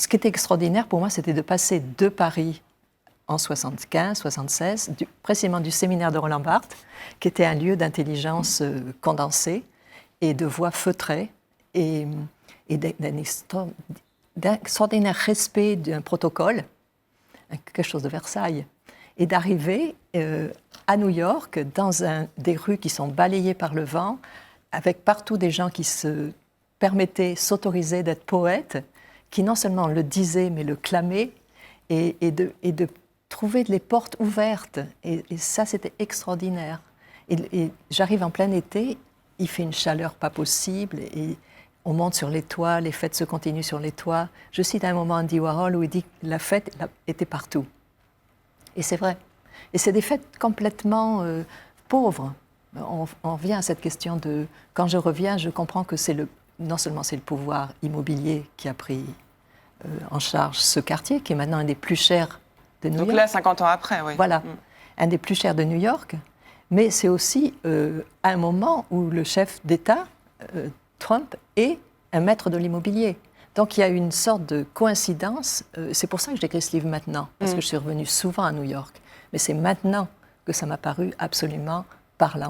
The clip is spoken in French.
ce qui était extraordinaire pour moi, c'était de passer de Paris en 75, 76, précisément du séminaire de Roland Barthes, qui était un lieu d'intelligence condensée et de voix feutrées et d'un extraordinaire respect d'un protocole, quelque chose de Versailles, et d'arriver à New York, dans des rues qui sont balayées par le vent, avec partout des gens qui se permettaient, s'autorisaient d'être poètes, qui non seulement le disaient, mais le clamaient, et de trouver les portes ouvertes. Et ça, c'était extraordinaire. Et j'arrive en plein été, il fait une chaleur pas possible, et on monte sur les toits, les fêtes se continuent sur les toits. Je cite à un moment Andy Warhol où il dit que la fête était partout. Et c'est vrai. Et c'est des fêtes complètement pauvres. On revient à cette question de... Quand je reviens, je comprends que non seulement c'est le pouvoir immobilier qui a pris en charge ce quartier, qui est maintenant un des plus chers de New York. Donc là, 50 ans après, oui. Voilà, un des plus chers de New York. Mais c'est aussi un moment où le chef d'État, Trump, est un maître de l'immobilier. Donc il y a une sorte de coïncidence. C'est pour ça que j'écris ce livre maintenant, parce que je suis revenue souvent à New York. Mais c'est maintenant que ça m'a paru absolument parlant.